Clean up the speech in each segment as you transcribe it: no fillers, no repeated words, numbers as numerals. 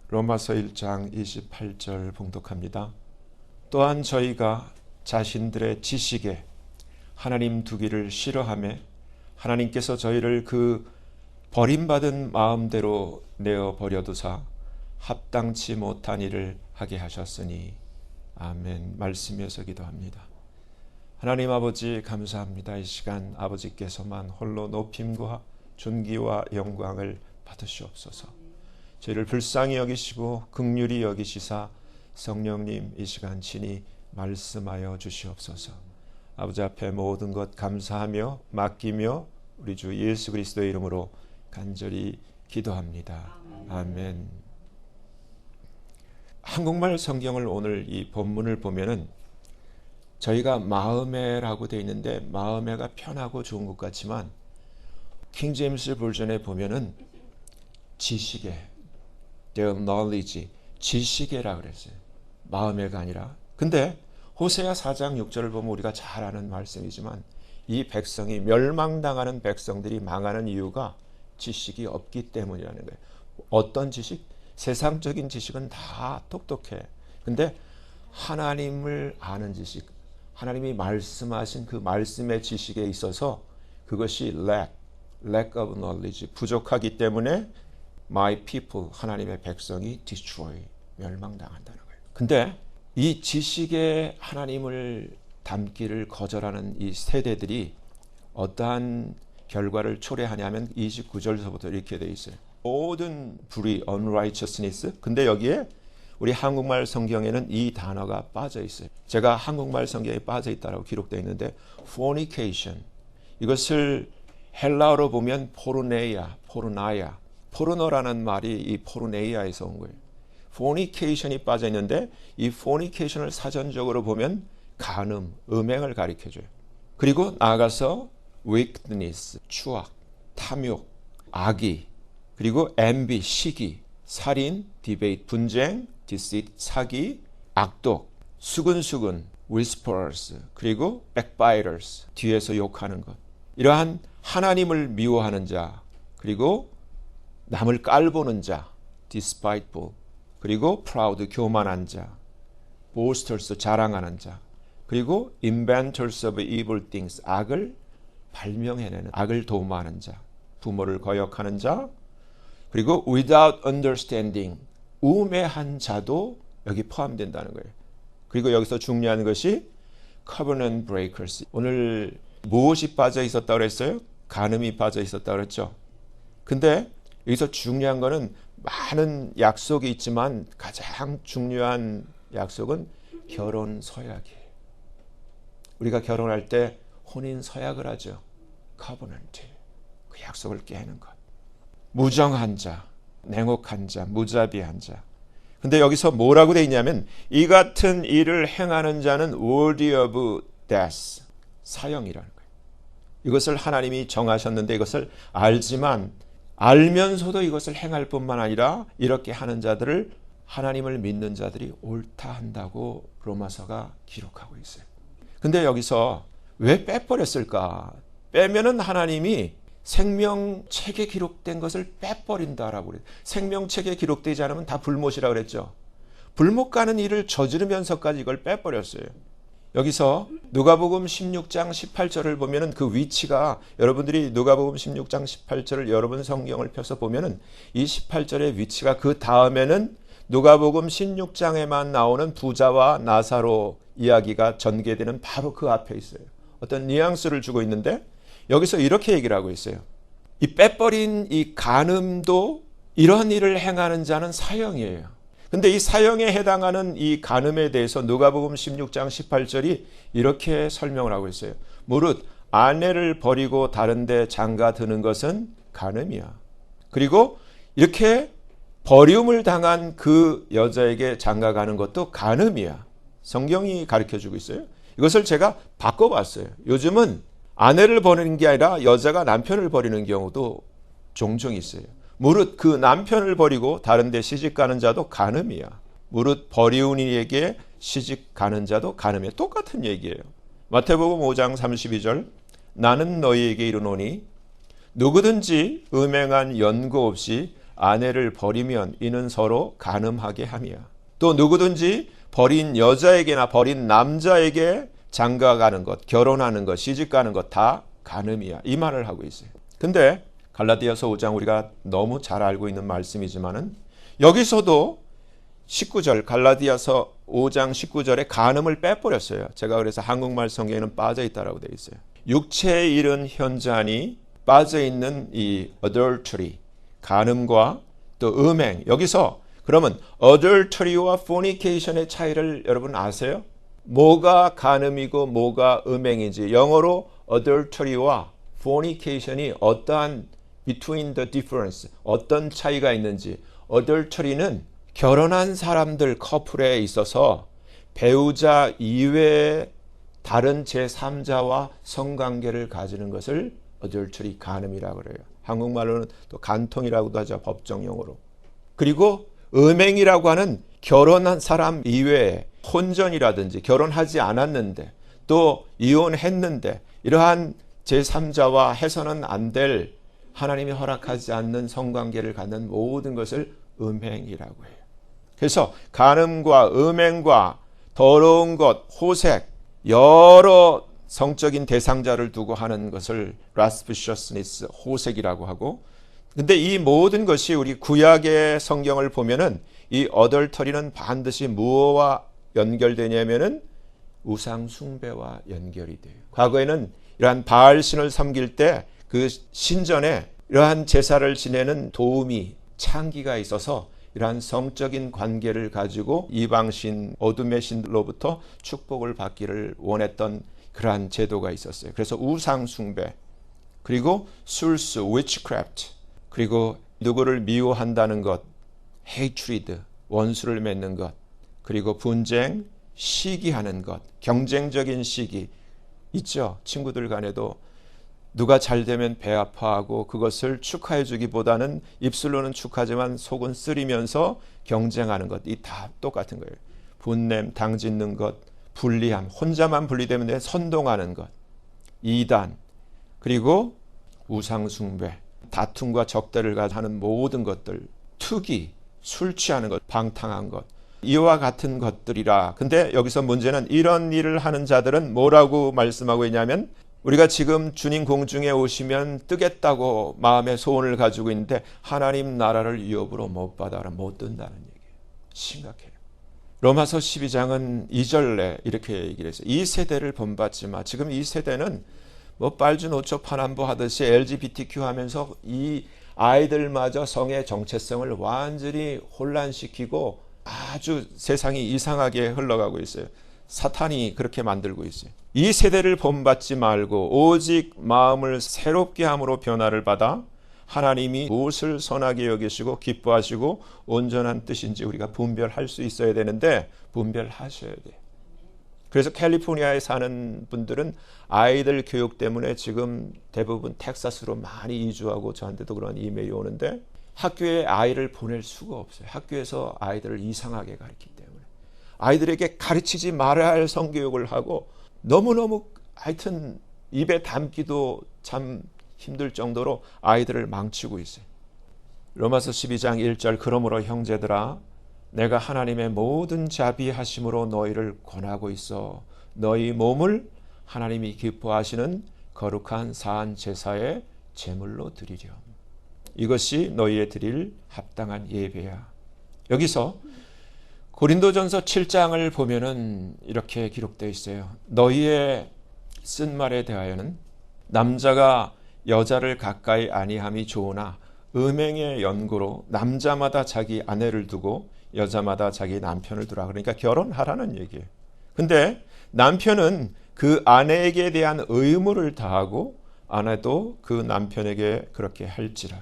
로마서 1장 28절 봉독합니다. 또한 저희가 자신들의 지식에 하나님 두기를 싫어하며 하나님께서 저희를 그 버림받은 마음대로 내어 버려두사 합당치 못한 일을 하게 하셨으니 아멘. 말씀이어서 기도합니다. 하나님 아버지 감사합니다. 이 시간 아버지께서만 홀로 높임과 존귀와 영광을 받으시옵소서. 저희를 불쌍히 여기시고 긍휼히 여기시사 성령님 이 시간 친히 말씀하여 주시옵소서. 아버지 앞에 모든 것 감사하며 맡기며 우리 주 예수 그리스도의 이름으로 간절히 기도합니다. 아멘. 한국말 성경을 오늘 이 본문을 보면은 저희가 마음에라고 되어 있는데 마음에가 편하고 좋은 것 같지만 킹 제임스 버전에 보면은 지식에 their knowledge, 지식에라 그랬어요. 마음에가 아니라. 근데 호세아 4장 6절을 보면 우리가 잘 아는 말씀이지만 이 백성이 멸망당하는 백성들이 망하는 이유가 지식이 없기 때문이라는 거예요. 어떤 지식? 세상적인 지식은 다 똑똑해. 근데 하나님을 아는 지식, 하나님이 말씀하신 그 말씀의 지식에 있어서 그것이 lack of knowledge, 부족하기 때문에 my people, 하나님의 백성이 destroy, 멸망당한다는 거예요. 근데 이 지식에 하나님을 담기를 거절하는 이 세대들이 어떠한 결과를 초래하냐면 29절서부터 이렇게 되어 있어요. 모든 불의, unrighteousness. 근데 여기에 우리 한국말 성경에는 이 단어가 빠져 있어요. 제가 한국말 성경에 빠져 있다고 기록되어 있는데 fornication. 이것을 헬라어로 보면 포르나야. 포르노라는 말이 이 포르네이아에서 온 거예요. fornication이 빠져 있는데 이 fornication을 사전적으로 보면 간음, 음행을 가리켜줘요. 그리고 나아가서 wickedness, 추악, 탐욕, 악의, 그리고 envy, 시기, 살인, debate, 분쟁, deceit, 사기, 악독, 수근수근, whisperers, 그리고 backbiters, 뒤에서 욕하는 것. 이러한 하나님을 미워하는 자, 그리고 남을 깔보는 자, despiteful, 그리고 proud, 교만한 자, boasters, 자랑하는 자, 그리고 inventors of evil things, 악을 발명해내는, 악을 도모하는 자, 부모를 거역하는 자, 그리고 without understanding, 우매한 자도 여기 포함된다는 거예요. 그리고 여기서 중요한 것이 covenant breakers. 오늘 무엇이 빠져 있었다고 그랬어요? 간음이 빠져 있었다고 그랬죠. 근데 여기서 중요한 거는 많은 약속이 있지만 가장 중요한 약속은 결혼 서약이에요. 우리가 결혼할 때 혼인 서약을 하죠. covenant. 그 약속을 깨는 것. 무정한 자, 냉혹한 자, 무자비한 자. 근데 여기서 뭐라고 돼 있냐면 이 같은 일을 행하는 자는 worthy of death. 사형이라는 거예요. 이것을 하나님이 정하셨는데 이것을 알지만 알면서도 이것을 행할 뿐만 아니라 이렇게 하는 자들을 하나님을 믿는 자들이 옳다 한다고 로마서가 기록하고 있어요. 근데 여기서 왜 빼버렸을까? 빼면은 하나님이 생명책에 기록된 것을 빼버린다라고 그래요. 생명책에 기록되지 않으면 다 불못이라고 그랬죠. 불못 가는 일을 저지르면서까지 이걸 빼버렸어요. 여기서 누가복음 16장 18절을 보면은 그 위치가 여러분들이 누가복음 16장 18절을 여러분 성경을 펴서 보면은 이 18절의 위치가 그 다음에는 누가복음 16장에만 나오는 부자와 나사로 이야기가 전개되는 바로 그 앞에 있어요. 어떤 뉘앙스를 주고 있는데 여기서 이렇게 얘기를 하고 있어요. 이 빼버린 이 간음도 이런 일을 행하는 자는 사형이에요. 근데 이 사형에 해당하는 이 간음에 대해서 누가복음 16장 18절이 이렇게 설명을 하고 있어요. 무릇 아내를 버리고 다른 데 장가 드는 것은 간음이야. 그리고 이렇게 버림을 당한 그 여자에게 장가 가는 것도 간음이야. 성경이 가르쳐주고 있어요. 이것을 제가 바꿔봤어요. 요즘은 아내를 버리는 게 아니라 여자가 남편을 버리는 경우도 종종 있어요. 무릇 그 남편을 버리고 다른 데 시집 가는 자도 간음이야. 무릇 버리운 이에게 시집 가는 자도 간음이야. 똑같은 얘기예요. 마태복음 5장 32절 나는 너희에게 이르노니 누구든지 음행한 연고 없이 아내를 버리면 이는 서로 간음하게 함이야. 또 누구든지 버린 여자에게나 버린 남자에게 장가가는 것, 결혼하는 것, 시집가는 것 다 간음이야. 이 말을 하고 있어요. 근데 갈라디아서 5장 우리가 너무 잘 알고 있는 말씀이지만은 여기서도 19절 갈라디아서 5장 19절에 간음을 빼버렸어요. 제가 그래서 한국말 성경에는 빠져있다라고 되어 있어요. 육체에 이른 현자니 빠져있는 이 adultery, 간음과 또 음행. 여기서 그러면 adultery와 fornication의 차이를 여러분 아세요? 뭐가 간음이고 뭐가 음행인지. 영어로 adultery와 fornication이 어떠한 between the difference, 어떤 차이가 있는지. adultery는 결혼한 사람들 커플에 있어서 배우자 이외에 다른 제3자와 성관계를 가지는 것을 adultery, 간음이라고 그래요. 한국말로는 또 간통이라고도 하죠. 법정 용어로. 그리고 음행이라고 하는 결혼한 사람 이외에 혼전이라든지 결혼하지 않았는데 또 이혼했는데 이러한 제3자와 해서는 안 될 하나님이 허락하지 않는 성관계를 갖는 모든 것을 음행이라고 해요. 그래서 간음과 음행과 더러운 것, 호색, 여러 성적인 대상자를 두고 하는 것을 lasciviousness, 호색이라고 하고, 근데 이 모든 것이 우리 구약의 성경을 보면은 이 adultery는 반드시 무엇과 연결되냐면은 우상 숭배와 연결이 돼요. 과거에는 이러한 바알 신을 섬길 때 그 신전에 이러한 제사를 지내는 도우미, 창기가 있어서 이러한 성적인 관계를 가지고 이방신, 어둠의 신들로부터 축복을 받기를 원했던 그러한 제도가 있었어요. 그래서 우상 숭배, 그리고 술수, witchcraft, 그리고 누구를 미워한다는 것, hatred, 원수를 맺는 것, 그리고 분쟁, 시기하는 것, 경쟁적인 시기 있죠. 친구들 간에도 누가 잘 되면 배 아파하고 그것을 축하해 주기보다는 입술로는 축하지만 속은 쓰리면서 경쟁하는 것, 이 다 똑같은 거예요. 분냄, 당짓는 것, 분리함, 혼자만 분리되면 선동하는 것, 이단, 그리고 우상숭배, 다툼과 적대를 하는 모든 것들, 투기, 술 취하는 것, 방탕한 것, 이와 같은 것들이라. 근데 여기서 문제는 이런 일을 하는 자들은 뭐라고 말씀하고 있냐면 우리가 지금 주님 공중에 오시면 뜨겠다고 마음의 소원을 가지고 있는데 하나님 나라를 유업으로 못 받아라, 못 뜬다는 얘기예요. 심각해요. 로마서 12장은 2절에 이렇게 얘기를 했어요. 이 세대를 본받지 마. 지금 이 세대는 뭐 빨주 노초 파남보 하듯이 LGBTQ 하면서 이 아이들마저 성의 정체성을 완전히 혼란시키고 아주 세상이 이상하게 흘러가고 있어요. 사탄이 그렇게 만들고 있어요. 이 세대를 본받지 말고 오직 마음을 새롭게 함으로 변화를 받아 하나님이 무엇을 선하게 여기시고 기뻐하시고 온전한 뜻인지 우리가 분별할 수 있어야 되는데 분별하셔야 돼요. 그래서 캘리포니아에 사는 분들은 아이들 교육 때문에 지금 대부분 텍사스로 많이 이주하고 저한테도 그런 이메일이 오는데 학교에 아이를 보낼 수가 없어요. 학교에서 아이들을 이상하게 가르치기 때문에. 아이들에게 가르치지 말아야 할 성교육을 하고 너무너무 하여튼 입에 담기도 참 힘들 정도로 아이들을 망치고 있어요. 로마서 12장 1절 그러므로 형제들아 내가 하나님의 모든 자비하심으로 너희를 권하고 있어 너희 몸을 하나님이 기뻐하시는 거룩한 사한 제사의 제물로 드리렴. 이것이 너희의 드릴 합당한 예배야. 여기서 고린도전서 7장을 보면은 이렇게 기록되어 있어요. 너희의 쓴 말에 대하여는 남자가 여자를 가까이 아니함이 좋으나 음행의 연고로 남자마다 자기 아내를 두고 여자마다 자기 남편을 두라. 그러니까 결혼하라는 얘기예요. 근데 남편은 그 아내에게 대한 의무를 다하고 아내도 그 남편에게 그렇게 할지라.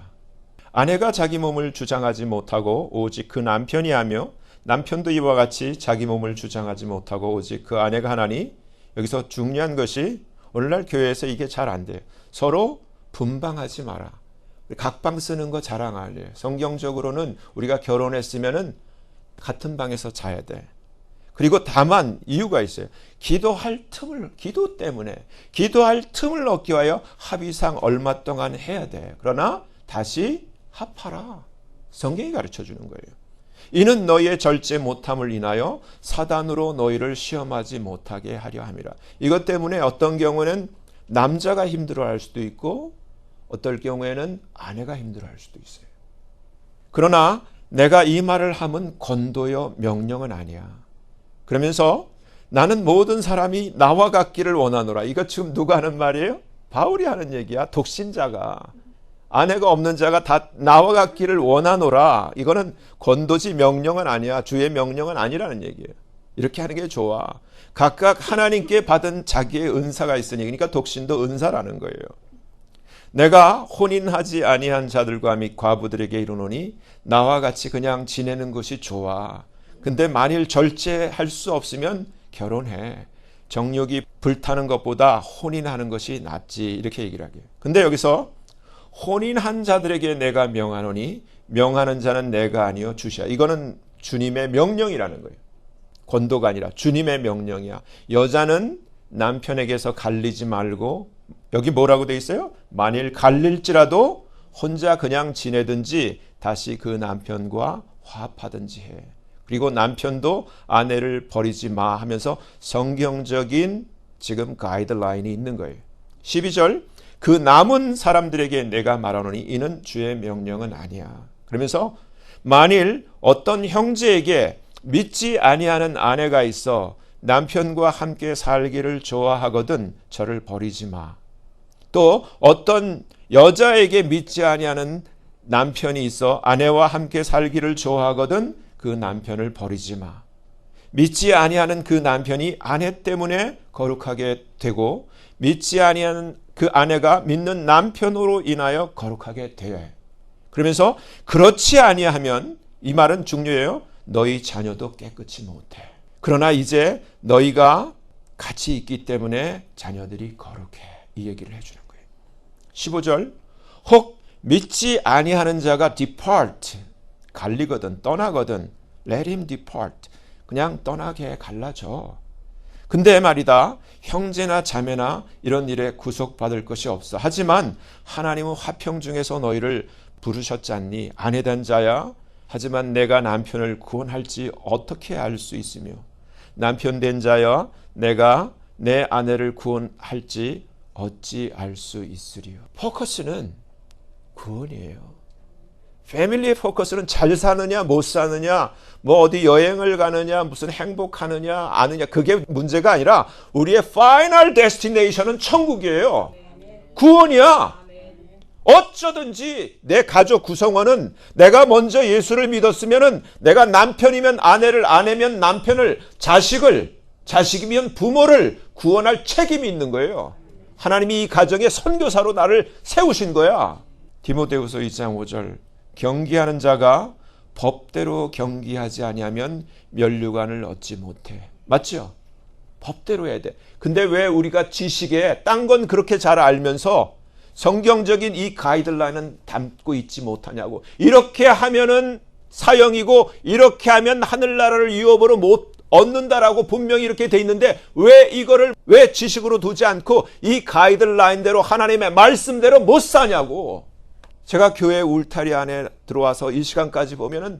아내가 자기 몸을 주장하지 못하고 오직 그 남편이 하며 남편도 이와 같이 자기 몸을 주장하지 못하고 오직 그 아내가 하나니. 여기서 중요한 것이 오늘날 교회에서 이게 잘 안 돼요. 서로 분방하지 마라. 각방 쓰는 거 자랑 안 해요. 성경적으로는 우리가 결혼했으면은 같은 방에서 자야 돼. 그리고 다만 이유가 있어요. 기도 때문에 기도할 틈을 얻기 위하여 합의상 얼마 동안 해야 돼. 그러나 다시 합하라. 성경이 가르쳐 주는 거예요. 이는 너희의 절제 못함을 인하여 사단으로 너희를 시험하지 못하게 하려 함이라. 이것 때문에 어떤 경우는 남자가 힘들어할 수도 있고 어떨 경우에는 아내가 힘들어할 수도 있어요. 그러나 내가 이 말을 함은 권도요 명령은 아니야. 그러면서 나는 모든 사람이 나와 같기를 원하노라. 이거 지금 누가 하는 말이에요? 바울이 하는 얘기야. 독신자가. 아내가 없는 자가 다 나와 같기를 원하노라. 이거는 권도지 명령은 아니야. 주의 명령은 아니라는 얘기예요. 이렇게 하는 게 좋아. 각각 하나님께 받은 자기의 은사가 있으니, 그러니까 독신도 은사라는 거예요. 내가 혼인하지 아니한 자들과 및 과부들에게 이르노니 나와 같이 그냥 지내는 것이 좋아. 근데 만일 절제할 수 없으면 결혼해. 정욕이 불타는 것보다 혼인하는 것이 낫지. 이렇게 얘기를 하게. 근데 여기서 혼인한 자들에게 내가 명하노니 명하는 자는 내가 아니요 주시야. 이거는 주님의 명령이라는 거예요. 권도가 아니라 주님의 명령이야. 여자는 남편에게서 갈리지 말고, 여기 뭐라고 돼 있어요? 만일 갈릴지라도 혼자 그냥 지내든지 다시 그 남편과 화합하든지 해. 그리고 남편도 아내를 버리지 마 하면서 성경적인 지금 가이드라인이 있는 거예요. 12절, 그 남은 사람들에게 내가 말하노니 이는 주의 명령은 아니야. 그러면서 만일 어떤 형제에게 믿지 아니하는 아내가 있어 남편과 함께 살기를 좋아하거든 저를 버리지 마. 또 어떤 여자에게 믿지 아니하는 남편이 있어 아내와 함께 살기를 좋아하거든 그 남편을 버리지 마. 믿지 아니하는 그 남편이 아내 때문에 거룩하게 되고 믿지 아니하는 그 아내가 믿는 남편으로 인하여 거룩하게 돼. 그러면서 그렇지 아니하면, 이 말은 중요해요. 너희 자녀도 깨끗이 못해. 그러나 이제 너희가 같이 있기 때문에 자녀들이 거룩해. 이 얘기를 해주는 거예요. 15절, 혹 믿지 아니하는 자가 depart, 갈리거든, 떠나거든, let him depart, 그냥 떠나게 갈라져. 근데 말이다, 형제나 자매나 이런 일에 구속받을 것이 없어. 하지만 하나님은 화평 중에서 너희를 부르셨지 않니? 아내된 자야. 하지만 내가 남편을 구원할지 어떻게 알 수 있으며, 남편 된 자야 내가 내 아내를 구원할지 어찌 알 수 있으리요. 포커스는 구원이에요. 패밀리의 포커스는 잘 사느냐 못 사느냐, 뭐 어디 여행을 가느냐, 무슨 행복하느냐 아느냐, 그게 문제가 아니라 우리의 파이널 데스티네이션은 천국이에요. 구원이야. 어쩌든지 내 가족 구성원은 내가 먼저 예수를 믿었으면은 내가 남편이면 아내를, 아내면 남편을, 자식을, 자식이면 부모를 구원할 책임이 있는 거예요. 하나님이 이 가정의 선교사로 나를 세우신 거야. 디모데후서 2장 5절, 경기하는 자가 법대로 경기하지 아니하면 면류관을 얻지 못해. 맞죠? 법대로 해야 돼. 근데 왜 우리가 지식에 딴 건 그렇게 잘 알면서 성경적인 이 가이드라인은 담고 있지 못하냐고. 이렇게 하면은 사형이고 이렇게 하면 하늘나라를 유업으로 못 얻는다라고 분명히 이렇게 돼 있는데 왜 이거를 왜 지식으로 두지 않고 이 가이드라인대로 하나님의 말씀대로 못 사냐고. 제가 교회 울타리 안에 들어와서 이 시간까지 보면은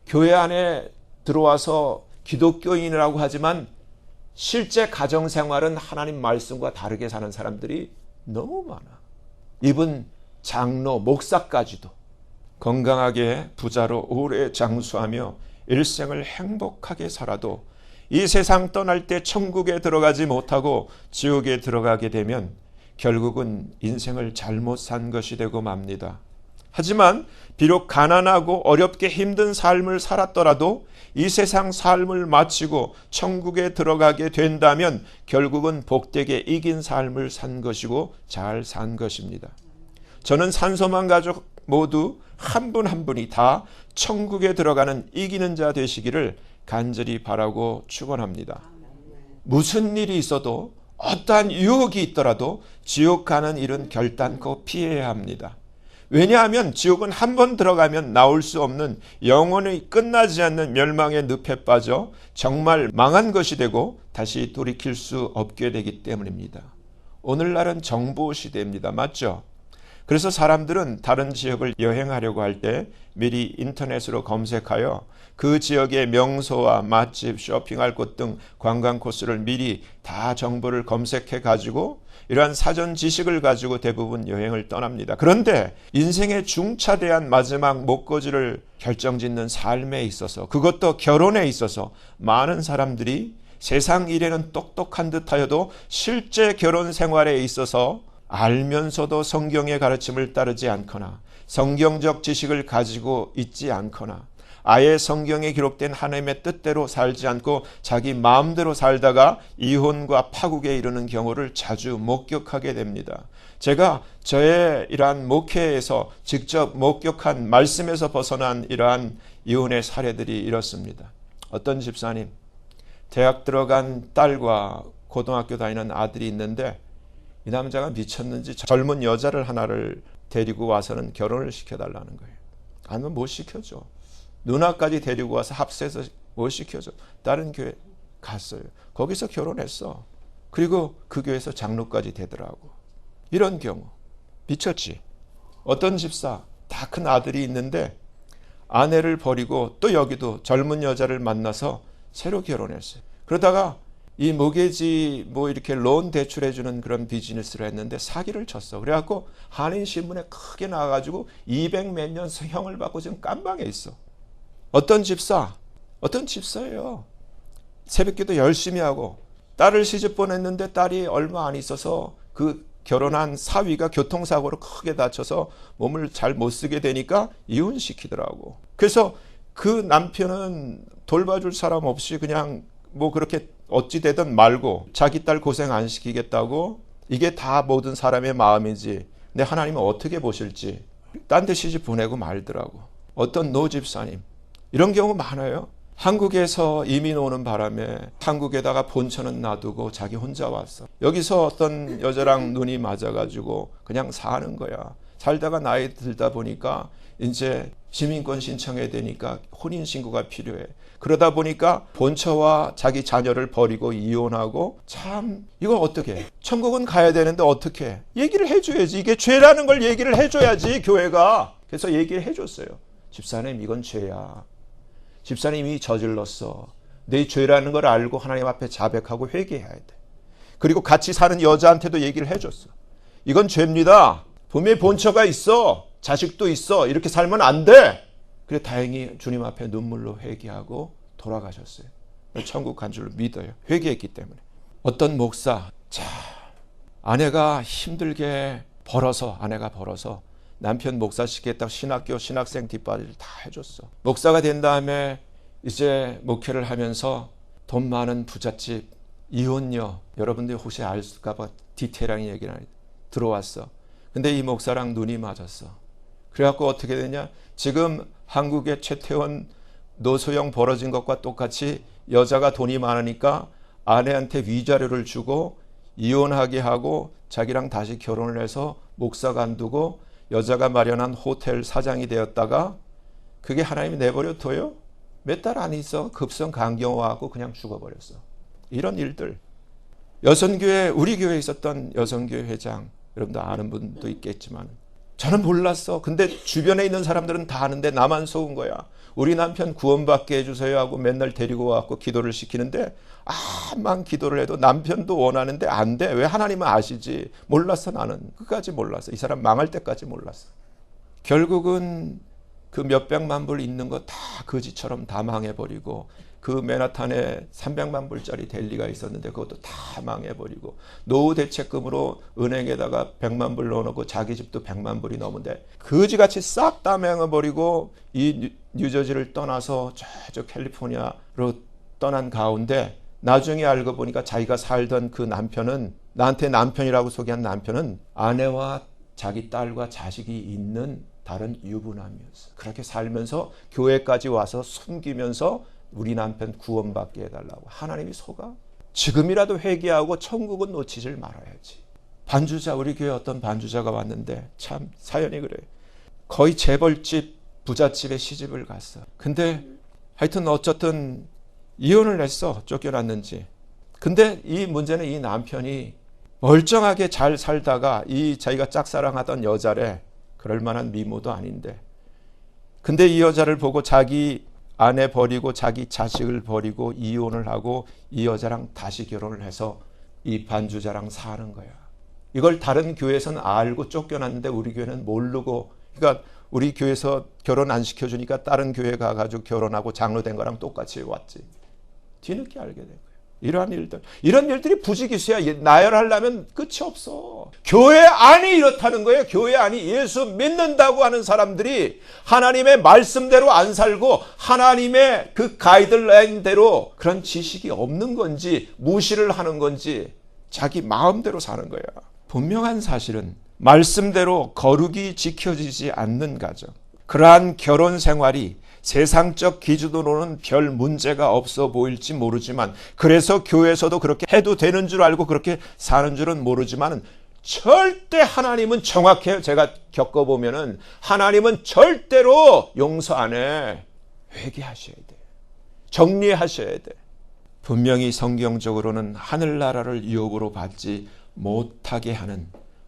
교회 안에 들어와서 기독교인이라고 하지만 실제 가정생활은 하나님 말씀과 다르게 사는 사람들이 너무 많아. 이분 장로, 목사까지도 건강하게 부자로 오래 장수하며 일생을 행복하게 살아도 이 세상 떠날 때 천국에 들어가지 못하고 지옥에 들어가게 되면 결국은 인생을 잘못 산 것이 되고 맙니다. 하지만 비록 가난하고 어렵게 힘든 삶을 살았더라도 이 세상 삶을 마치고 천국에 들어가게 된다면 결국은 복되게 이긴 삶을 산 것이고 잘 산 것입니다. 저는 산소만 가족 모두 한 분 한 분이 다 천국에 들어가는 이기는 자 되시기를 간절히 바라고 축원합니다. 무슨 일이 있어도 어떠한 유혹이 있더라도 지옥 가는 일은 결단코 피해야 합니다. 왜냐하면 지옥은 한 번 들어가면 나올 수 없는 영원히 끝나지 않는 멸망의 늪에 빠져 정말 망한 것이 되고 다시 돌이킬 수 없게 되기 때문입니다. 오늘날은 정보 시대입니다. 맞죠? 그래서 사람들은 다른 지역을 여행하려고 할 때 미리 인터넷으로 검색하여 그 지역의 명소와 맛집, 쇼핑할 곳 등 관광 코스를 미리 다 정보를 검색해 가지고 이러한 사전 지식을 가지고 대부분 여행을 떠납니다. 그런데 인생의 중차대한 마지막 목표지를 결정짓는 삶에 있어서, 그것도 결혼에 있어서 많은 사람들이 세상 일에는 똑똑한 듯하여도 실제 결혼 생활에 있어서 알면서도 성경의 가르침을 따르지 않거나 성경적 지식을 가지고 있지 않거나 아예 성경에 기록된 하나님의 뜻대로 살지 않고 자기 마음대로 살다가 이혼과 파국에 이르는 경우를 자주 목격하게 됩니다. 제가 저의 이러한 목회에서 직접 목격한 말씀에서 벗어난 이러한 이혼의 사례들이 이렇습니다. 어떤 집사님, 대학 들어간 딸과 고등학교 다니는 아들이 있는데 이 남자가 미쳤는지 젊은 여자를 하나를 데리고 와서는 결혼을 시켜달라는 거예요. 아니면 못 시켜줘. 누나까지 데리고 와서 합세해서 못 시켜줘. 다른 교회 갔어요. 거기서 결혼했어. 그리고 그 교회에서 장로까지 되더라고. 이런 경우 미쳤지. 어떤 집사, 다 큰 아들이 있는데 아내를 버리고 또 여기도 젊은 여자를 만나서 새로 결혼했어요. 그러다가 이 모기지 이렇게 론 대출해주는 그런 비즈니스를 했는데 사기를 쳤어. 그래갖고 한인신문에 크게 나와가지고 200 몇 년 형을 받고 지금 깜방에 있어. 어떤 집사예요. 새벽기도 열심히 하고 딸을 시집 보냈는데 딸이 얼마 안 있어서 그 결혼한 사위가 교통사고로 크게 다쳐서 몸을 잘 못 쓰게 되니까 이혼시키더라고. 그래서 그 남편은 돌봐줄 사람 없이 그냥 그렇게 어찌 되든 말고 자기 딸 고생 안 시키겠다고, 이게 다 모든 사람의 마음이지 근데 하나님은 어떻게 보실지 딴 데 시집 보내고 말더라고. 어떤 노집사님, 이런 경우 많아요. 한국에서 이민 오는 바람에 한국에다가 본처는 놔두고 자기 혼자 왔어. 여기서 어떤 여자랑 눈이 맞아가지고 그냥 사는 거야. 살다가 나이 들다 보니까 이제 시민권 신청해야 되니까 혼인신고가 필요해. 그러다 보니까 본처와 자기 자녀를 버리고 이혼하고, 참 이걸 어떻게 해? 천국은 가야 되는데 어떻게 해? 얘기를 해줘야지. 이게 죄라는 걸 얘기를 해줘야지 교회가. 그래서 얘기를 해줬어요. 집사님, 이건 죄야. 집사님이 저질렀어. 내 죄라는 걸 알고 하나님 앞에 자백하고 회개해야 돼. 그리고 같이 사는 여자한테도 얘기를 해줬어. 이건 죄입니다. 분명히 본처가 있어. 자식도 있어. 이렇게 살면 안 돼. 그래 다행히 주님 앞에 눈물로 회개하고 돌아가셨어요. 천국 간 줄로 믿어요. 회개했기 때문에. 어떤 목사, 아내가 힘들게 아내가 벌어서 남편 목사 시키겠다고 신학교 신학생 뒷바리를 다 해줬어. 목사가 된 다음에 이제 목회를 하면서 돈 많은 부잣집 이혼녀, 여러분들이 혹시 알까 봐 디테일한 얘기는 들어왔어. 근데 이 목사랑 눈이 맞았어. 그래갖고 어떻게 되냐, 지금 한국의 최태원 노소영 벌어진 것과 똑같이 여자가 돈이 많으니까 아내한테 위자료를 주고 이혼하게 하고 자기랑 다시 결혼을 해서 목사 간두고 여자가 마련한 호텔 사장이 되었다가 그게 하나님이 내버려 둬요? 몇 달 안 있어 급성 간경화하고 그냥 죽어버렸어. 이런 일들. 여성교회, 우리 교회에 있었던 여성교회 회장, 여러분도 아는 분도 있겠지만 저는 몰랐어. 근데 주변에 있는 사람들은 다 아는데 나만 속은 거야. 우리 남편 구원받게 해주세요 하고 맨날 데리고 와서 기도를 시키는데 암만 기도를 해도 남편도 원하는데 안 돼. 왜? 하나님은 아시지. 몰랐어. 나는 끝까지 몰랐어. 이 사람 망할 때까지 몰랐어. 결국은 그 몇백만 불 있는 거 다 거지처럼 다 망해버리고, 그 맨하탄에 300만 불짜리 델리가 있었는데 그것도 다 망해버리고, 노후 대책금으로 은행에다가 100만 불 넣어놓고 자기 집도 100만 불이 넘은데 거지같이 싹 다 망해버리고 이 뉴저지를 떠나서 저쪽 캘리포니아로 떠난 가운데 나중에 알고 보니까 자기가 살던 그 남편은, 나한테 남편이라고 소개한 남편은 아내와 자기 딸과 자식이 있는 다른 유부남이었어. 그렇게 살면서 교회까지 와서 숨기면서 우리 남편 구원받게 해달라고. 하나님이 속아? 지금이라도 회개하고 천국은 놓치질 말아야지. 반주자, 우리 교회 어떤 반주자가 왔는데 참 사연이 그래. 거의 재벌집 부잣집에 시집을 갔어. 근데 하여튼 어쨌든 이혼을 했어. 쫓겨났는지. 근데 이 문제는 이 남편이 멀쩡하게 잘 살다가 이 자기가 짝사랑하던 여자래, 그럴 만한 미모도 아닌데, 근데 이 여자를 보고 자기 아내 버리고 자기 자식을 버리고 이혼을 하고 이 여자랑 다시 결혼을 해서 이 반주자랑 사는 거야. 이걸 다른 교회에서는 알고 쫓겨났는데 우리 교회는 모르고, 그러니까 우리 교회에서 결혼 안 시켜주니까 다른 교회 가가지고 결혼하고 장로된 거랑 똑같이 왔지. 뒤늦게 알게 된 거예요. 이런 일들이 부지기수야. 나열하려면 끝이 없어. 교회 안이 이렇다는 거예요. 교회 안이 예수 믿는다고 하는 사람들이 하나님의 말씀대로 안 살고 하나님의 그 가이드라인대로 그런 지식이 없는 건지 무시를 하는 건지 자기 마음대로 사는 거야. 분명한 사실은 말씀대로 거룩이 지켜지지 않는 가정, 그러한 결혼 생활이 세상적 기준으로는 별 문제가 없어 보일지 모르지만, 그래서 교회에서도 그렇게 해도 되는 줄 알고 그렇게 사는 줄은 모르지만 절대 하나님은 정확해요. 제가 겪어보면은 하나님은 절대로 용서 안 해. 회개하셔야 돼. 정리하셔야 돼. 분명히 성경적으로는 하늘나라를 유업으로 받지 못하게 하는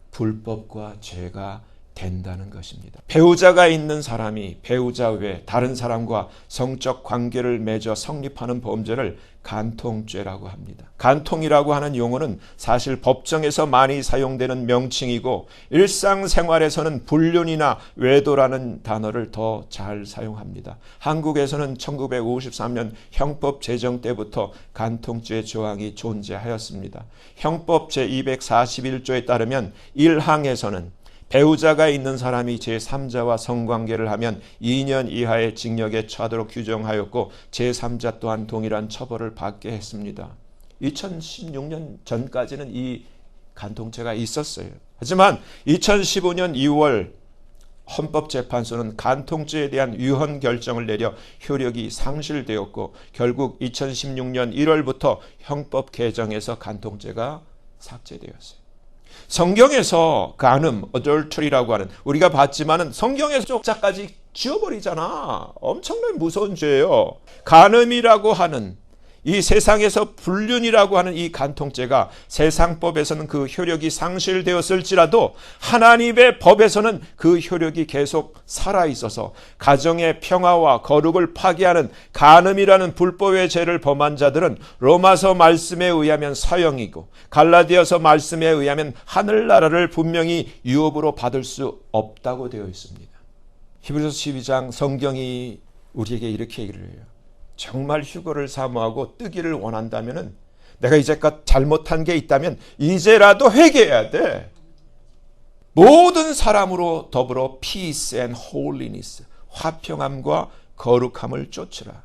불법과 죄가 된다는 것입니다. 배우자가 있는 사람이 배우자 외 다른 사람과 성적 관계를 맺어 성립하는 범죄를 간통죄라고 합니다. 간통이라고 하는 용어는 사실 법정에서 많이 사용되는 명칭이고 일상생활에서는 불륜이나 외도라는 단어를 더 잘 사용합니다. 한국에서는 1953년 형법 제정 때부터 간통죄 조항이 존재하였습니다. 형법 제241조에 따르면 1항에서는 배우자가 있는 사람이 제3자와 성관계를 하면 2년 이하의 징역에 처하도록 규정하였고 제3자 또한 동일한 처벌을 받게 했습니다. 2016년 전까지는 이 간통죄가 있었어요. 하지만 2015년 2월 헌법재판소는 간통죄에 대한 위헌 결정을 내려 효력이 상실되었고 결국 2016년 1월부터 형법 개정에서 간통죄가 삭제되었어요. 성경에서 간음, adultery라고 하는, 우리가 봤지만은 성경에서 쪽자까지 지워버리잖아. 엄청나게 무서운 죄예요. 간음이라고 하는, 이 세상에서 불륜이라고 하는 이 간통죄가 세상법에서는 그 효력이 상실되었을지라도 하나님의 법에서는 그 효력이 계속 살아있어서 가정의 평화와 거룩을 파괴하는 간음이라는 불법의 죄를 범한 자들은 로마서 말씀에 의하면 사형이고 갈라디아서 말씀에 의하면 하늘나라를 분명히 유업으로 받을 수 없다고 되어 있습니다. 히브리서 12장 성경이 우리에게 이렇게 얘기를 해요. 정말 휴거를 사모하고 뜨기를 원한다면, 내가 이제껏 잘못한 게 있다면 이제라도 회개해야 돼. 모든 사람으로 더불어 peace and holiness, 화평함과 거룩함을 쫓으라.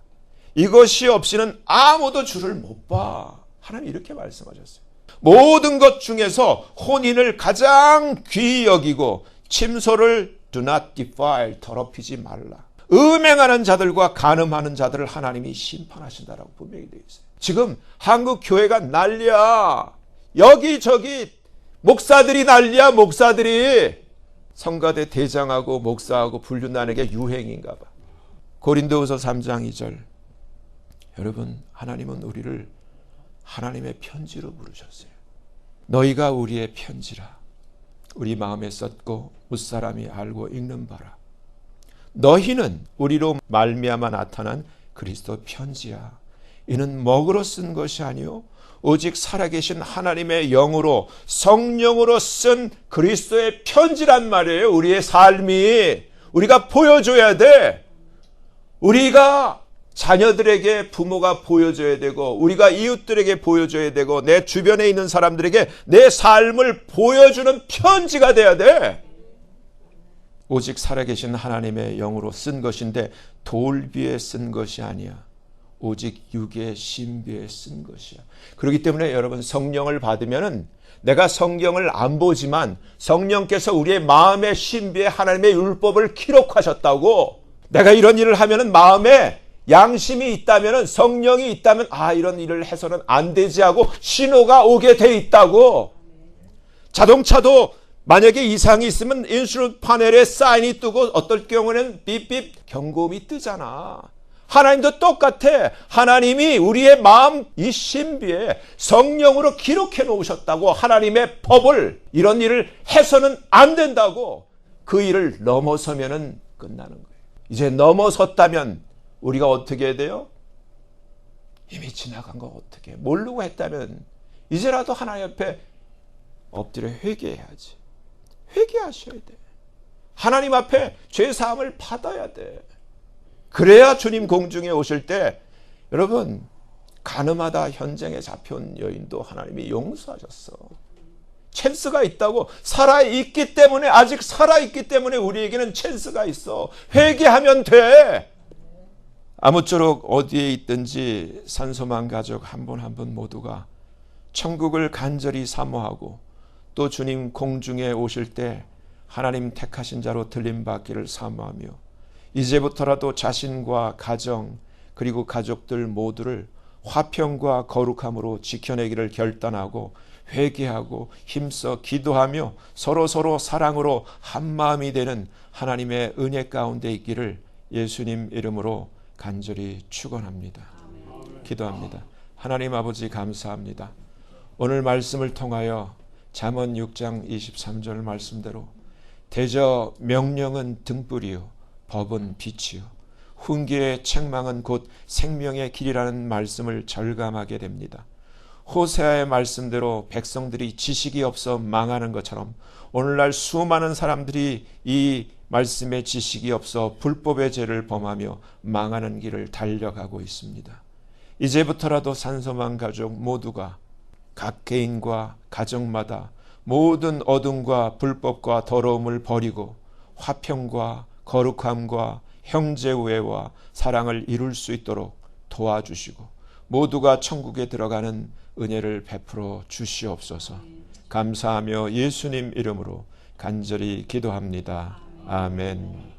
이것이 없이는 아무도 주를 못 봐. 하나님 이렇게 말씀하셨어요. 모든 것 중에서 혼인을 가장 귀히 여기고 침소를 do not defile, 더럽히지 말라. 음행하는 자들과 간음하는 자들을 하나님이 심판하신다라고 분명히 되어 있어요. 지금 한국 교회가 난리야. 여기저기 목사들이 난리야. 목사들이 성가대 대장하고 목사하고 불륜하는 게 유행인가 봐. 고린도후서 3장 2절. 여러분, 하나님은 우리를 하나님의 편지로 부르셨어요. 너희가 우리의 편지라. 우리 마음에 썼고 무사람이 알고 읽는 바라. 너희는 우리로 말미암아 나타난 그리스도 편지야. 이는 먹으로 쓴 것이 아니요 오직 살아계신 하나님의 영으로 성령으로 쓴 그리스도의 편지란 말이에요. 우리의 삶이 우리가 보여줘야 돼. 우리가 자녀들에게 부모가 보여줘야 되고 우리가 이웃들에게 보여줘야 되고 내 주변에 있는 사람들에게 내 삶을 보여주는 편지가 돼야 돼. 오직 살아계신 하나님의 영으로 쓴 것인데 돌비에 쓴 것이 아니야. 오직 육의 신비에 쓴 것이야. 그렇기 때문에 여러분, 성령을 받으면은 내가 성경을 안 보지만 성령께서 우리의 마음의 신비에 하나님의 율법을 기록하셨다고. 내가 이런 일을 하면은 마음에 양심이 있다면은, 성령이 있다면 이런 일을 해서는 안 되지 하고 신호가 오게 돼 있다고. 자동차도 만약에 이상이 있으면 인슈런스 파넬에 사인이 뜨고 어떨 경우에는 삐삐 경고음이 뜨잖아. 하나님도 똑같아. 하나님이 우리의 마음 이 신비에 성령으로 기록해 놓으셨다고. 하나님의 법을, 이런 일을 해서는 안 된다고. 그 일을 넘어서면은 끝나는 거예요. 이제 넘어섰다면 우리가 어떻게 해야 돼요? 이미 지나간 거 어떻게 해? 모르고 했다면 이제라도 하나님 앞에 엎드려 회개해야지. 회개하셔야 돼. 하나님 앞에 죄사함을 받아야 돼. 그래야 주님 공중에 오실 때, 여러분, 가늠하다 현장에 잡혀온 여인도 하나님이 용서하셨어. 찬스가 있다고. 살아있기 때문에, 아직 살아있기 때문에 우리에게는 찬스가 있어. 회개하면 돼. 아무쪼록 어디에 있든지 산소만 가족 한 분 한 분 모두가 천국을 간절히 사모하고, 또 주님 공중에 오실 때 하나님 택하신 자로 들림받기를 사모하며, 이제부터라도 자신과 가정 그리고 가족들 모두를 화평과 거룩함으로 지켜내기를 결단하고 회개하고 힘써 기도하며 서로 사랑으로 한마음이 되는 하나님의 은혜 가운데 있기를 예수님 이름으로 간절히 축원합니다. 기도합니다. 하나님 아버지, 감사합니다. 오늘 말씀을 통하여 잠언 6장 23절 말씀대로 대저 명령은 등불이요 법은 빛이요 훈계의 책망은 곧 생명의 길이라는 말씀을 절감하게 됩니다. 호세아의 말씀대로 백성들이 지식이 없어 망하는 것처럼 오늘날 수많은 사람들이 이 말씀의 지식이 없어 불법의 죄를 범하며 망하는 길을 달려가고 있습니다. 이제부터라도 산소만 가족 모두가 각 개인과 가정마다 모든 어둠과 불법과 더러움을 버리고 화평과 거룩함과 형제 우애와 사랑을 이룰 수 있도록 도와주시고 모두가 천국에 들어가는 은혜를 베풀어 주시옵소서. 감사하며 예수님 이름으로 간절히 기도합니다. 아멘.